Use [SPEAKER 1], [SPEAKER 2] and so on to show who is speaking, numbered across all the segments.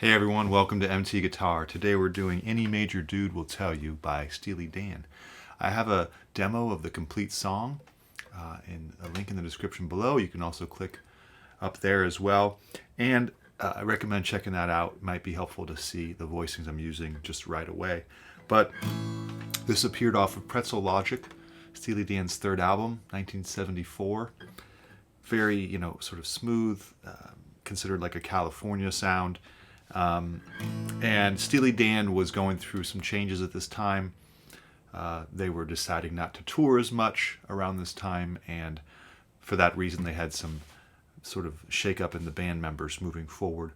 [SPEAKER 1] Hey everyone, welcome to MT Guitar. Today we're doing Any Major Dude Will Tell You by Steely Dan. I have a demo of the complete song and a link in the description below. You can also click up there as well. And I recommend checking that out. It might be helpful to see the voicings I'm using just right away. But this appeared off of Pretzel Logic, Steely Dan's third album, 1974. Very, sort of smooth, considered like a California sound. And Steely Dan was going through some changes at this time. They were deciding not to tour as much around this time, and for that reason they had some sort of shake-up in the band members moving forward.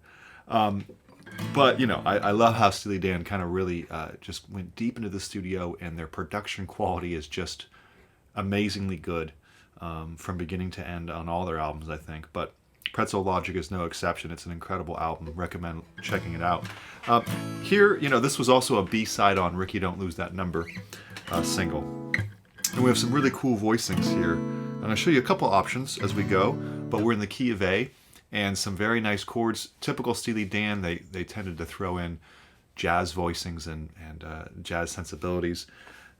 [SPEAKER 1] But, I love how Steely Dan kind of really just went deep into the studio, and their production quality is just amazingly good from beginning to end on all their albums, I think. But Pretzel Logic is no exception. It's an incredible album. Recommend checking it out. Here, this was also a B-side on Ricky Don't Lose That Number single. And we have some really cool voicings here. And I'll show you a couple options as we go, but we're in the key of A, and some very nice chords. Typical Steely Dan, they tended to throw in jazz voicings and jazz sensibilities.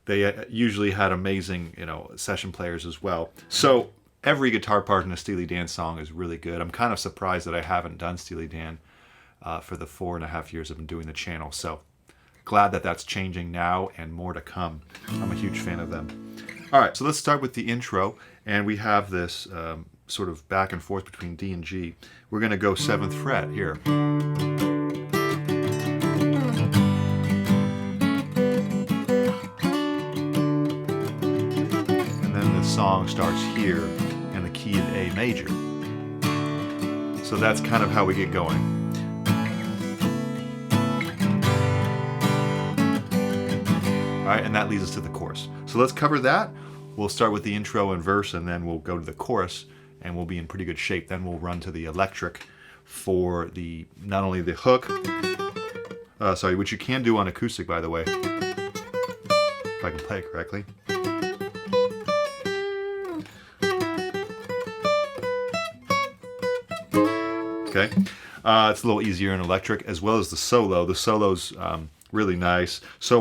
[SPEAKER 1] They usually had amazing, session players as well. So every guitar part in a Steely Dan song is really good. I'm kind of surprised that I haven't done Steely Dan for the 4.5 years I've been doing the channel. So glad that that's changing now and more to come. I'm a huge fan of them. All right, so let's start with the intro. And we have this sort of back and forth between D and G. We're going to go 7th fret here. And then the song starts here in the key of A major. So that's kind of how we get going. All right, and that leads us to the chorus. So let's cover that. We'll start with the intro and verse, and then we'll go to the chorus, and we'll be in pretty good shape. Then we'll run to the electric for the not only the hook, which you can do on acoustic, by the way, if I can play it correctly. Okay, it's a little easier in electric, as well as the solo. The solo's really nice. So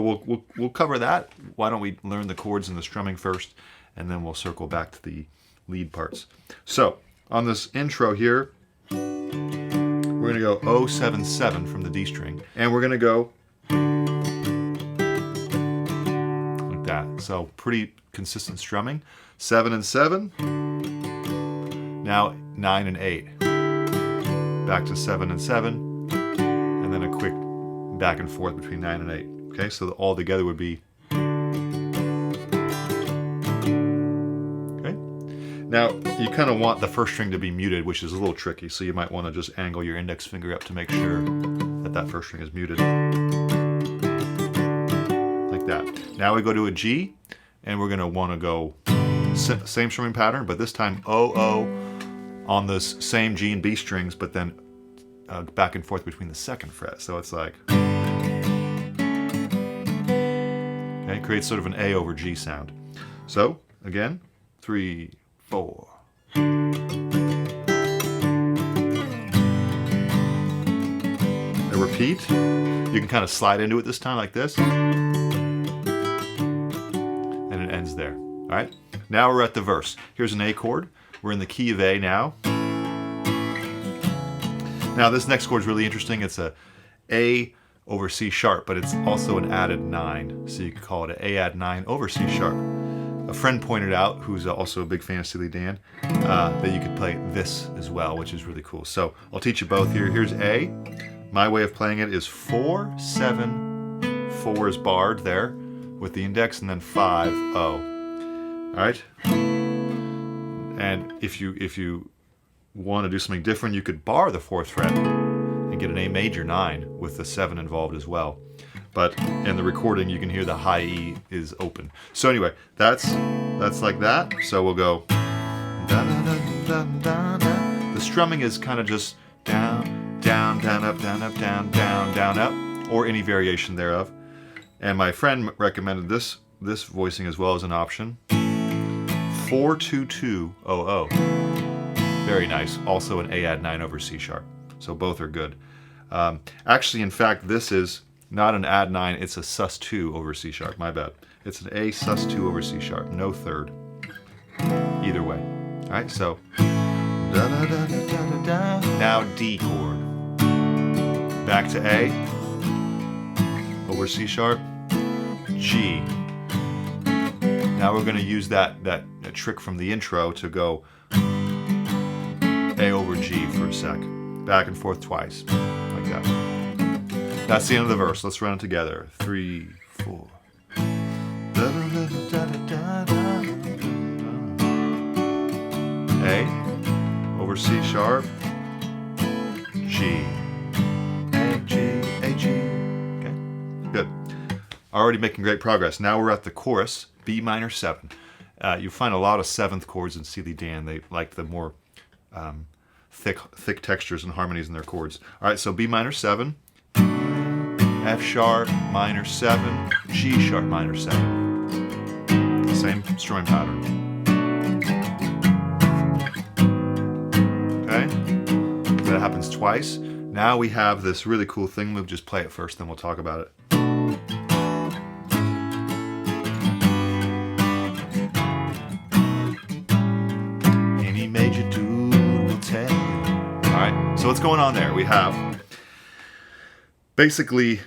[SPEAKER 1] we'll cover that. Why don't we learn the chords and the strumming first, and then we'll circle back to the lead parts. So on this intro here, we're going to go 0-7-7 from the D string, and we're going to go like that. So pretty consistent strumming. 7 and 7. Now 9 and 8. Back to 7 and 7, and then a quick back and forth between 9 and 8. Okay, so all together would be. Okay, now you kind of want the first string to be muted, which is a little tricky, so you might want to just angle your index finger up to make sure that that first string is muted. Like that. Now we go to a G, and we're going to want to go same strumming pattern, but this time 0-0 on those same G and B strings, but then back and forth between the 2nd fret. So it's like, okay, creates sort of an A over G sound. So again, 3, 4. A repeat. You can kind of slide into it this time like this, and it ends there. All right. Now we're at the verse. Here's an A chord. We're in the key of A now. Now this next chord is really interesting. It's a A over C sharp, but it's also an added 9. So you could call it an A add 9 over C sharp. A friend pointed out, who's also a big fan of Steely Dan, that you could play this as well, which is really cool. So I'll teach you both here. Here's A. My way of playing it is 4, 7, 4 is barred there with the index, and then 5, O. All right. And if you want to do something different, you could bar the 4th fret and get an A major 9 with the 7 involved as well. But in the recording, you can hear the high E is open. So anyway, that's like that. So we'll go. The strumming is kind of just down, down, down, up, down, up, down, down, down, up, or any variation thereof. And my friend recommended this voicing as well as an option. 4-2-2-0-0. Very nice. Also an A add 9 over C sharp. So both are good. Actually, in fact, this is not an add 9, it's a sus2 over C sharp, my bad. It's an A sus2 over C sharp, no third. Either way. All right, so now D chord. Back to A over C sharp, G. Now we're going to use that trick from the intro to go A over G for a sec. Back and forth twice, like that. That's the end of the verse. Let's run it together. 3, 4. A over C sharp, G, A, G, A, G. Okay, good. Already making great progress. Now we're at the chorus, B minor 7. You find a lot of 7th chords in Steely Dan. They like the more thick textures and harmonies in their chords. All right, so B minor 7, F sharp minor 7, G sharp minor 7. Same strumming pattern. Okay, that happens twice. Now we have this really cool thing. We'll just play it first, then we'll talk about it. Any major dude will tell you. All right, so what's going on there? We have basically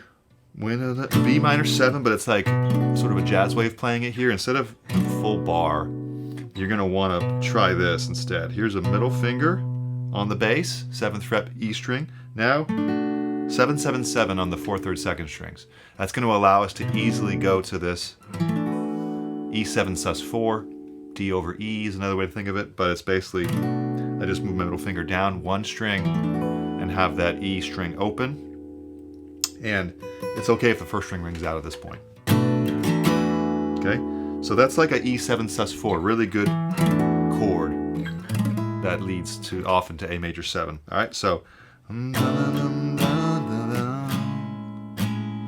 [SPEAKER 1] B minor 7, but it's like sort of a jazz way of playing it here. Instead of the full bar, you're going to want to try this instead. Here's a middle finger on the bass, 7th fret E string. Now 7, 7, 7 on the 4/3 2nd strings. That's going to allow us to easily go to this E7 sus4, D over E is another way to think of it, but it's basically I just move my middle finger down 1 string and have that E string open. And it's okay if the first string rings out at this point. Okay, so that's like a E7 sus4, really good chord that leads to often to A major 7. All right, so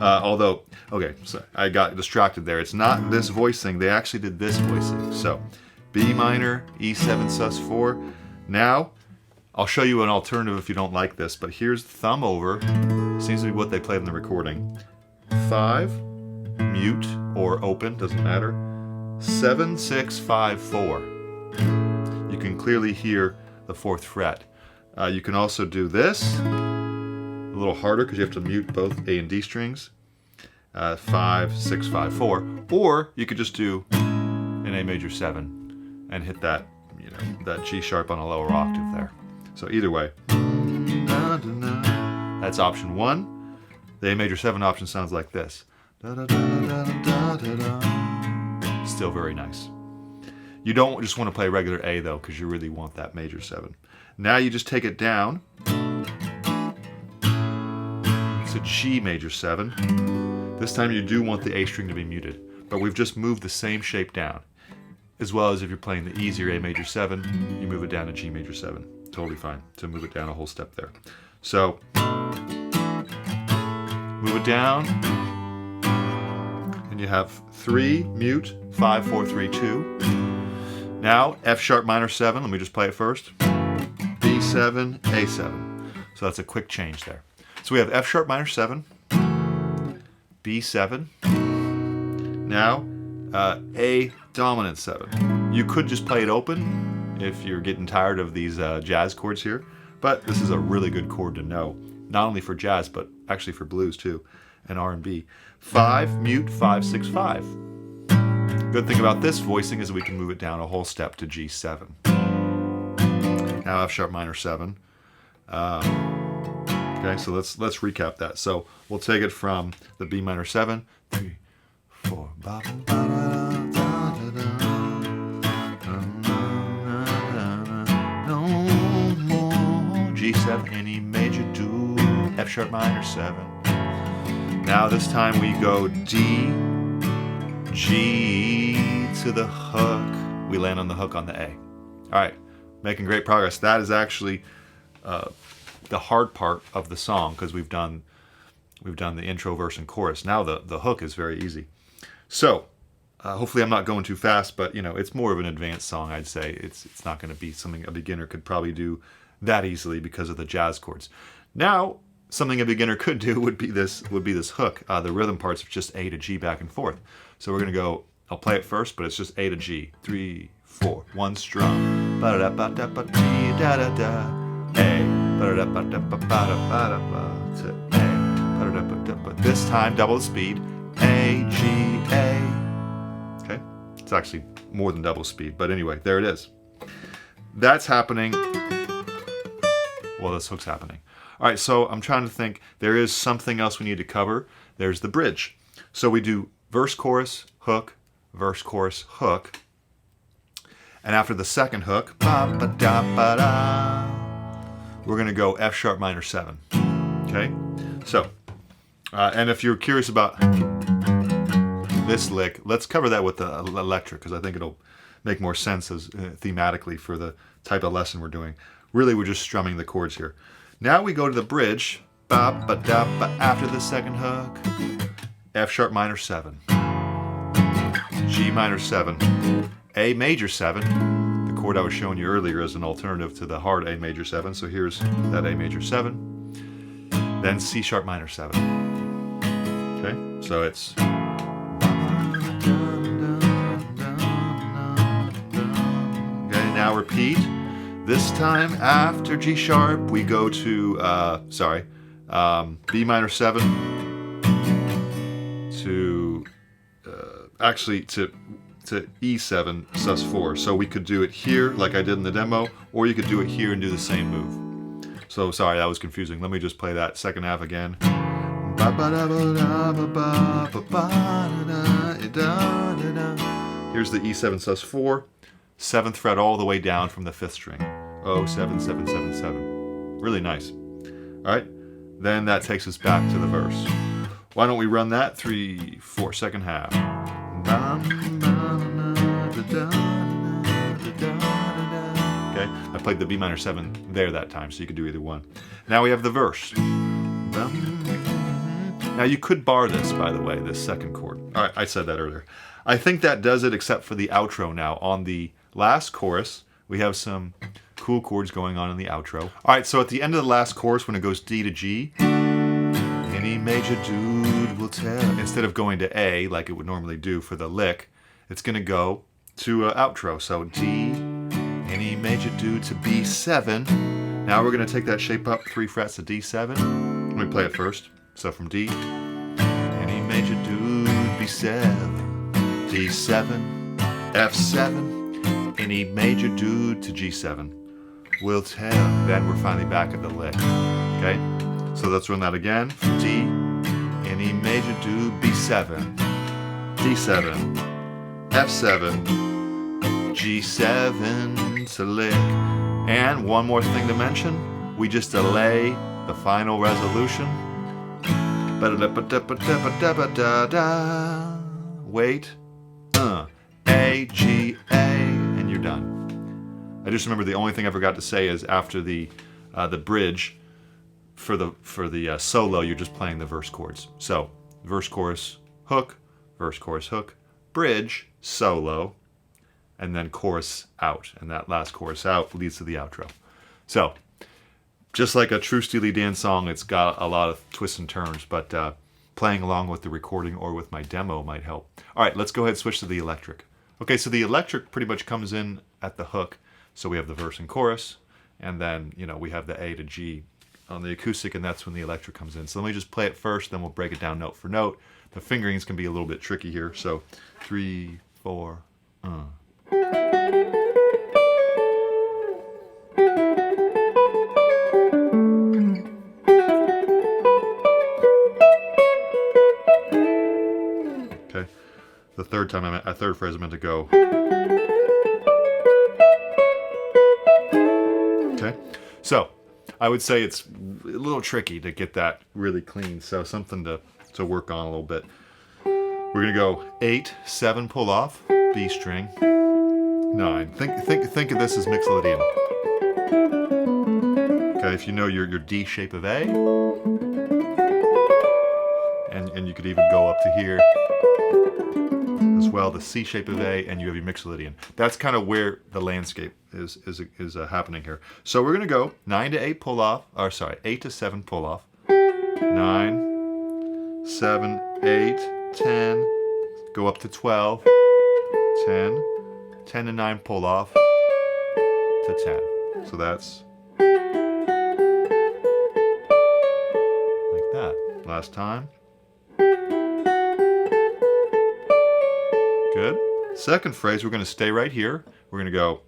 [SPEAKER 1] although, okay, so I got distracted there. It's not this voicing. They actually did this voicing. So B minor, E7 sus4. Now I'll show you an alternative if you don't like this, but here's thumb over. Seems to be what they played in the recording. 5, mute or open, doesn't matter. 7, 6, 5, 4. You can clearly hear the 4th fret. You can also do this, a little harder because you have to mute both A and D strings. 5, 6, 5, 4. Or you could just do an A major 7 and hit that, that G sharp on a lower octave there. So either way, that's option 1. The A major 7 option sounds like this. Still very nice. You don't just want to play regular A though, because you really want that major 7. Now you just take it down. It's a G major 7. This time you do want the A string to be muted, but we've just moved the same shape down. As well as if you're playing the easier A major 7, you move it down to G major 7. Totally fine to move it down a whole step there. So move it down, and you have 3, mute, 5, 4, 3, 2. Now F sharp minor 7, let me just play it first. B7, A7. So that's a quick change there. So we have F sharp minor 7, B7, now A dominant 7. You could just play it open if you're getting tired of these jazz chords here, but this is a really good chord to know, not only for jazz, but actually for blues too, and R&B. 5, mute, 5, 6, 5. Good thing about this voicing is we can move it down a whole step to G7. Now F sharp minor 7. Okay, so let's recap that. So we'll take it from the B minor 7, 3, 4, G7, any major do, F sharp minor 7. Now this time we go D, G to the hook. We land on the hook on the A. All right, making great progress. That is actually the hard part of the song because we've done the intro, verse, and chorus. Now the hook is very easy. So hopefully I'm not going too fast, but it's more of an advanced song. I'd say it's not going to be something a beginner could probably do that easily because of the jazz chords. Now something a beginner could do would be this hook. The rhythm parts of just A to G back and forth. So we're gonna go. I'll play it first, but it's just A to G. 3, 4, 1 strum. Ba da ba da ba dee da da da. A. Ba da ba da ba ba da ba ba to A. Ba da ba da ba. This time double the speed. A G A. Okay. It's actually more than double speed, but anyway, there it is. That's happening. Well, this hook's happening. All right, so I'm trying to think. There is something else we need to cover. There's the bridge. So we do verse, chorus, hook, verse, chorus, hook. And after the second hook, ba, ba, da, ba, da, we're going to go F sharp minor 7. Okay? So, and if you're curious about this lick, let's cover that with the electric, because I think it'll make more sense as thematically for the type of lesson we're doing. Really, we're just strumming the chords here. Now we go to the bridge, ba, ba, da, ba, after the second hook, F sharp minor 7, G minor 7, A major 7, the chord I was showing you earlier as an alternative to the hard A major 7, so here's that A major 7, then C sharp minor 7. Okay, so it's... Okay, now repeat. This time after G sharp, we go to, B minor 7 to, to E7 sus4. So we could do it here like I did in the demo, or you could do it here and do the same move. So sorry, that was confusing. Let me just play that second half again. Here's the E7 sus4, 7th fret all the way down from the 5th string. Oh, 7, 7, 7, 7. Really nice. All right, then that takes us back to the verse. Why don't we run that? 3, 4, second half. Okay, I played the B minor 7 there that time, so you could do either one. Now we have the verse. Now you could bar this, by the way, this second chord. All right, I said that earlier. I think that does it except for the outro now. On the last chorus, we have some cool chords going on in the outro. All right, so at the end of the last chorus, when it goes D to G, any major dude will tell. Instead of going to A, like it would normally do for the lick, it's gonna go to outro. So D, any major dude to B7. Now we're gonna take that shape up 3 frets to D7. Let me play it first. So from D, any major dude, B7, D7, F7, any major dude to G7 will tell. Then we're finally back at the lick. Okay? So let's run that again. From D, any major dude, B7, D7, F7, G7 to lick. And one more thing to mention, we just delay the final resolution. Wait, A, G, A, and you're done. I just remember the only thing I forgot to say is after the bridge for the solo, you're just playing the verse chords. So verse, chorus, hook, verse, chorus, hook, bridge, solo, and then chorus out. And that last chorus out leads to the outro. So just like a true Steely Dan song, it's got a lot of twists and turns, but playing along with the recording or with my demo might help. All right, let's go ahead and switch to the electric. Okay, so the electric pretty much comes in at the hook. So we have the verse and chorus, and then, you know, we have the A to G on the acoustic, and that's when the electric comes in. So let me just play it first, then we'll break it down note for note. The fingerings can be a little bit tricky here. So 3, 4, Okay, the third time third phrase I meant to go. Okay, so I would say it's a little tricky to get that really clean, so something to work on a little bit. We're gonna go 8, 7, pull off, B string, 9. Think of this as Mixolydian. Okay, if you know your D shape of A, and you could even go up to here as well, the C shape of A, and you have your Mixolydian. That's kind of where the landscape is happening here. So we're gonna go 9 to 8 pull off, or sorry, 8 to 7 pull off, 9, 7, 8, 10, go up to 12, 10, 10 and 9 pull off to 10. So that's like that. Last time. Good. Second phrase, we're going to stay right here. We're going to go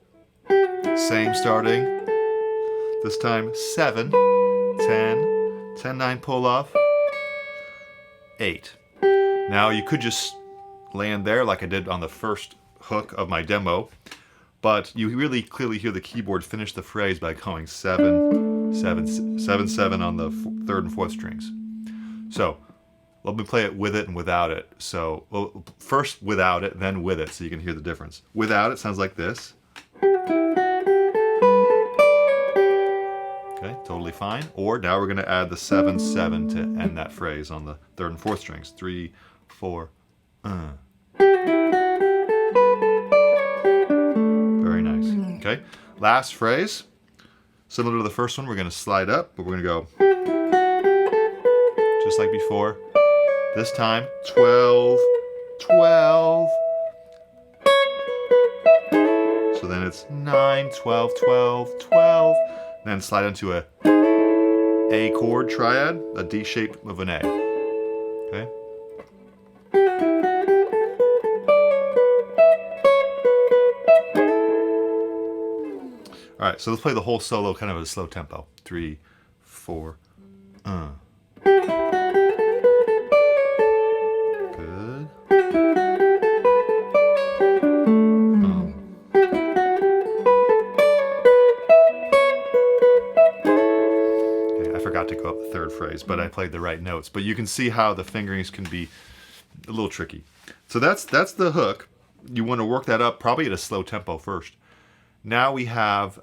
[SPEAKER 1] same starting. This time 7, 10, 10, 9 pull off, 8. Now you could just land there like I did on the first hook of my demo, but you really clearly hear the keyboard finish the phrase by going 7, 7, 7, 7 on the third and fourth strings. So let me play it with it and without it. So well, first without it, then with it, so you can hear the difference. Without it sounds like this. Okay, totally fine. Or now we're going to add the 7, 7 to end that phrase on the third and fourth strings. 3, 4, Very nice. Okay, last phrase. Similar to the first one, we're going to slide up, but we're going to go just like before. This time, 12, 12. So then it's 9, 12, 12, 12. Then slide into a chord triad, a D shape of an A. Okay? All right, so let's play the whole solo kind of at a slow tempo. 3, 4, Good. Okay, I forgot to go up the third phrase, but I played the right notes. But you can see how the fingerings can be a little tricky. So that's the hook. You want to work that up probably at a slow tempo first. Now we have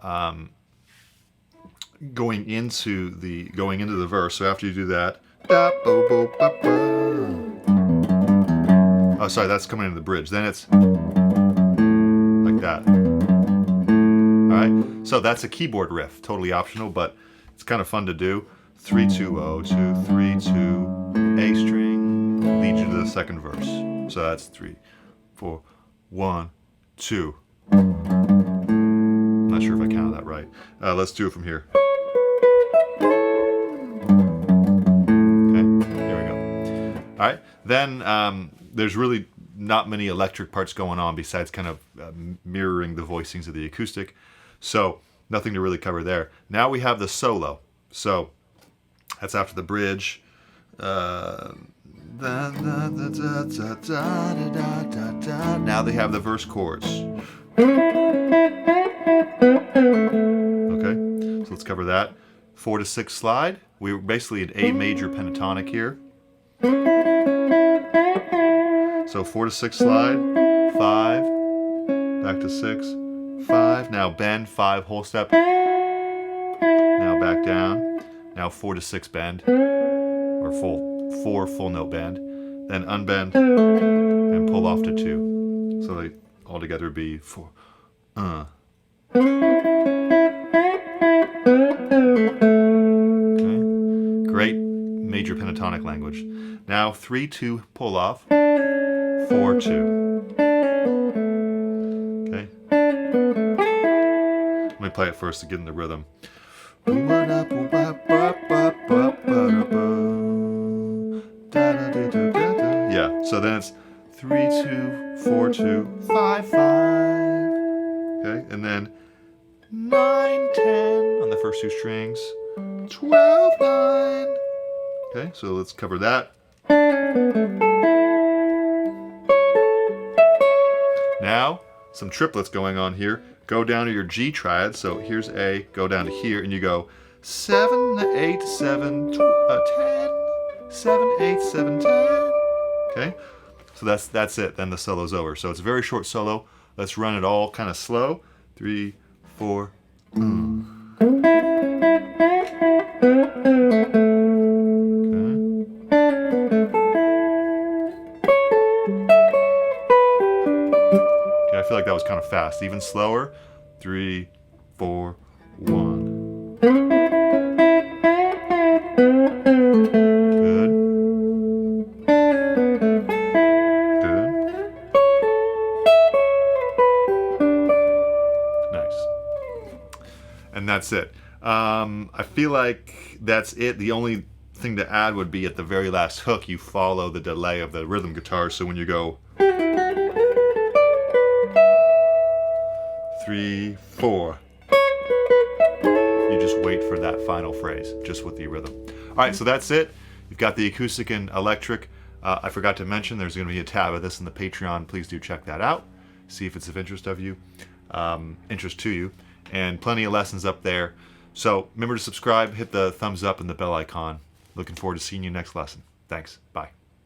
[SPEAKER 1] going into the verse. So after you do that, oh, sorry, that's coming into the bridge. Then it's like that. All right. So that's a keyboard riff, totally optional, but it's kind of fun to do. 3, 2, 0, 2, 3, 2, A string leads you to the second verse. So that's 3, 4, 1, 2. Not sure if I counted that right. Let's do it from here. Okay, here we go. All right, then there's really not many electric parts going on besides kind of mirroring the voicings of the acoustic. So nothing to really cover there. Now we have the solo. So that's after the bridge. Now they have the verse chords. Okay, so let's cover that. 4 to 6 slide. We're basically an A major pentatonic here. So 4 to 6 slide, 5, back to 6, 5. Now bend, 5 whole step. Now back down. Now 4 to 6 bend, or 4 full note bend. Then unbend and pull off to 2. So they all together be 4. Okay. Great major pentatonic language. Now 3, 2 pull off, 4, 2. Okay. Let me play it first to get in the rhythm. Yeah, so then it's 3, 2, 4, 2, 5, 5. Okay, and then 9, 10 on the first 2 strings, 12, 9. Okay, so let's cover that. Now, some triplets going on here. Go down to your G triad, so here's A, go down to here, and you go 7, 8, 7, 10, 7, 8, 7, 10. Okay, so that's it, then the solo's over. So it's a very short solo. Let's run it all kind of slow. 3, 4. Okay. I feel like that was kind of fast. Even slower. 3, 4, 1. that's it. I feel like that's it. The only thing to add would be at the very last hook, you follow the delay of the rhythm guitar. So when you go 3, 4, you just wait for that final phrase, just with the rhythm. All right, so that's it. You've got the acoustic and electric. I forgot to mention there's going to be a tab of this in the Patreon. Please do check that out. See if it's of interest to you, and plenty of lessons up there. So remember to subscribe, hit the thumbs up and the bell icon. Looking forward to seeing you next lesson. Thanks. Bye.